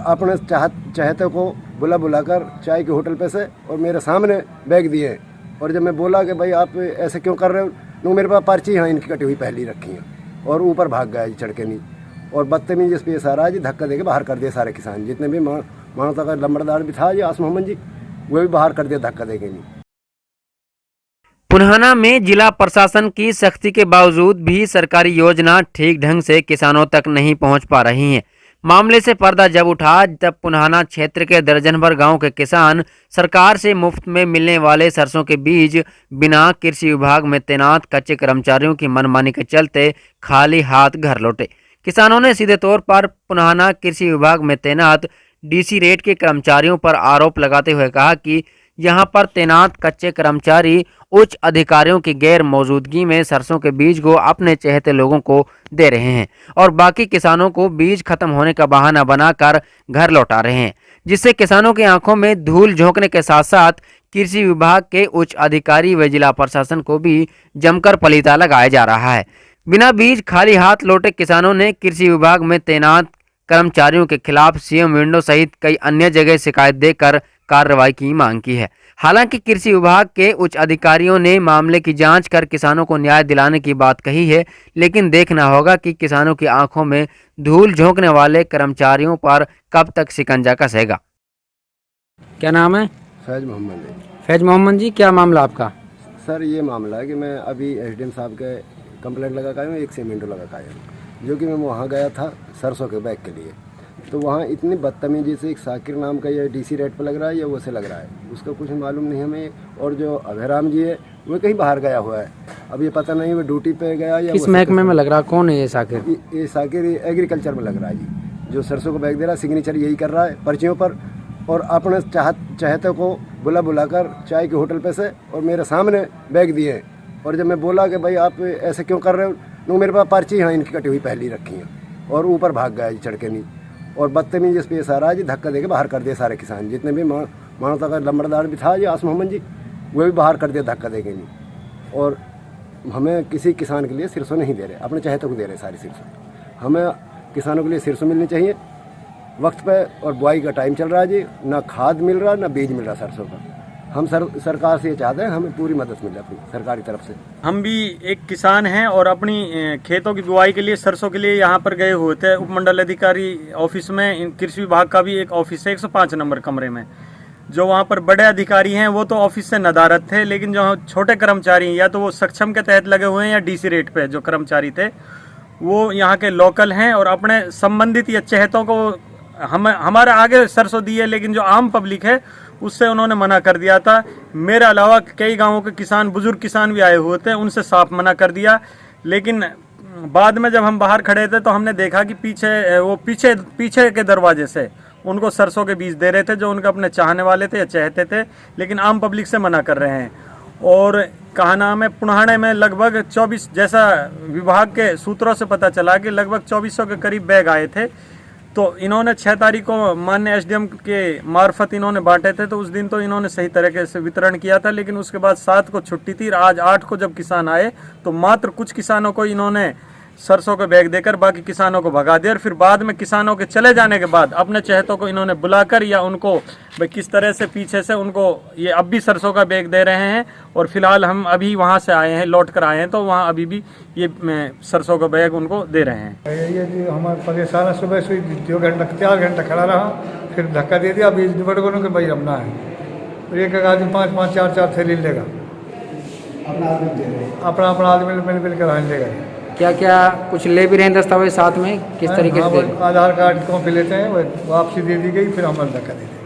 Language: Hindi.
अपने चाहते को बुलाकर चाय के होटल पे से और मेरे सामने बैग दिए। और जब मैं बोला कि भाई आप ऐसे क्यों कर रहे हो, तो मेरे पास पर्ची यहाँ इनकी कटी हुई पहली रखी है और ऊपर भाग गया जी चढ़ के नहीं। और बदतमीजी जिस पे सारा जी धक्का देके बाहर कर दिया सारे किसान, जितने भी मानवता का लंबड़दार भी था जी आस मोहम्मद जी, वो भी बाहर कर दिया धक्का देके नहीं। पुन्हाना में जिला प्रशासन की सख्ती के बावजूद भी सरकारी योजना ठीक ढंग से किसानों तक नहीं पहुंच पा रही है। मामले से पर्दा जब उठा तब पुन्हाना क्षेत्र के दर्जन भर गाँव के किसान सरकार से मुफ्त में मिलने वाले सरसों के बीज बिना कृषि विभाग में तैनात कच्चे कर्मचारियों की मनमानी के चलते खाली हाथ घर लौटे। किसानों ने सीधे तौर पर पुन्हाना कृषि विभाग में तैनात डीसी रेट के कर्मचारियों पर आरोप लगाते हुए कहा कि यहां पर तैनात कच्चे कर्मचारी उच्च अधिकारियों की गैर मौजूदगी में सरसों के बीज को अपने चहेते लोगों को दे रहे हैं और बाकी किसानों को बीज खत्म होने का बहाना बनाकर घर लौटा रहे हैं, जिससे किसानों की आंखों में धूल झोंकने के साथ साथ कृषि विभाग के उच्च अधिकारी व जिला प्रशासन को भी जमकर पलीता लगाया जा रहा है। बिना बीज खाली हाथ लौटे किसानों ने कृषि विभाग में तैनात कर्मचारियों के खिलाफ सीएम विंडो सहित कई अन्य जगह शिकायत देकर कार्रवाई की मांग की है। हालांकि कृषि विभाग के उच्च अधिकारियों ने मामले की जांच कर किसानों को न्याय दिलाने की बात कही है, लेकिन देखना होगा कि किसानों की आंखों में धूल झोंकने वाले कर्मचारियों पर कब तक शिकंजा कसेगा। क्या नाम है? फैज मोहम्मद। फैज मोहम्मद जी, क्या मामला आपका? सर ये मामला है कि मैं अभी एसडीएम साहब के कंप्लेंट लगा के आया हूँ, 1 सीमेंट लगा के आया हूँ, जो कि मैं वहाँ गया था सरसों के बैग के लिए। तो वहाँ इतनी बदतमीजी से एक साकिर नाम का, ये डीसी रेट पर लग रहा है या वो से लग रहा है, उसका कुछ मालूम नहीं हमें। और जो अभयराम जी है वो कहीं बाहर गया हुआ है, अब ये पता नहीं वो ड्यूटी पे गया या किस महकमे में लग रहा है। कौन है ये साकिर? ये साकिर एग्रीकल्चर में लग रहा है जी, जो सरसों को बैग दे रहा है, सिग्नेचर यही कर रहा है पर्चियों पर और अपने चाहते को बुलाकर चाय के होटल पे से और मेरे सामने बैग दिए। और जब मैं बोला कि भाई आप ऐसे क्यों कर रहे हो, तो मेरे पास पर्ची यहाँ इनकी कटी हुई पहली रखी है और ऊपर भाग गया जी चढ़ के नहीं। और बदतमीजी जिस पे सारा जी धक्का देके बाहर कर दिया सारे किसान, जितने भी मानवता का लंबड़दार भी था जी आस मोहम्मद जी, वो भी बाहर कर दिया धक्का देके नहीं। और हमें किसी किसान के लिए सिरसों नहीं दे रहे, अपने चाहते को दे रहे सारी सिरसों। हमें किसानों के लिए सिरसों मिलनी चाहिए वक्त पे, और बुआई का टाइम चल रहा है जी, ना खाद मिल रहा ना बीज मिल रहा सरसों का। हम सरकार से ये चाहते हैं हमें पूरी मदद मिले अपनी सरकारी तरफ से। हम भी एक किसान हैं और अपनी खेतों की बुआई के लिए सरसों के लिए यहाँ पर गए हुए थे। उपमंडल अधिकारी ऑफिस में कृषि विभाग का भी एक ऑफिस है 105 नंबर कमरे में। जो वहाँ पर बड़े अधिकारी हैं वो तो ऑफिस से नदारद थे, लेकिन जो छोटे कर्मचारी या तो वो सक्षम के तहत लगे हुए हैं या डीसी रेट पे जो कर्मचारी थे वो यहाँ के लोकल हैं और अपने संबंधित या चहेतों को हमारे आगे सरसों दी है, लेकिन जो आम पब्लिक है उससे उन्होंने मना कर दिया था। मेरे अलावा कई गांवों के किसान, बुजुर्ग किसान भी आए हुए थे, उनसे साफ मना कर दिया। लेकिन बाद में जब हम बाहर खड़े थे तो हमने देखा कि पीछे के दरवाजे से उनको सरसों के बीज दे रहे थे जो उनके अपने चाहने वाले थे या चाहते थे, लेकिन आम पब्लिक से मना कर रहे हैं। और कहा नाम है पुन्हाने में लगभग 24, जैसा विभाग के सूत्रों से पता चला कि लगभग 2400 के करीब बैग आए थे। तो इन्होंने 6 तारीख को माननीय एसडीएम के मार्फत इन्होंने बांटे थे, तो उस दिन तो इन्होंने सही तरीके से वितरण किया था। लेकिन उसके बाद 7 को छुट्टी थी, आज 8 को जब किसान आए तो मात्र कुछ किसानों को इन्होंने सरसों के बैग देकर बाकी किसानों को भगा दिया। और फिर बाद में किसानों के चले जाने के बाद अपने चहेतों को इन्होंने बुलाकर या उनको भाई किस तरह से पीछे से उनको ये अब भी सरसों का बैग दे रहे हैं। और फिलहाल हम अभी वहाँ से आए हैं, लौट कर आए हैं, तो वहाँ अभी भी ये सरसों का बैग उनको दे रहे हैं। ये जो हमारे परेशान सुबह से 2 घंटा 4 घंटा खड़ा रहा, फिर धक्का दे दिया, बीज निपट गए कि भाई हमना है। और एक आदमी 5-5 4-4 थैली लेगा, अपना आदमी मिल कर लेगा। क्या क्या कुछ ले भी रहे हैं दस्तावेज साथ में, किस तरीके से? आधार कार्ड कॉपी लेते हैं, वापसी दे दी गई, फिर हम धक्का दे दिया।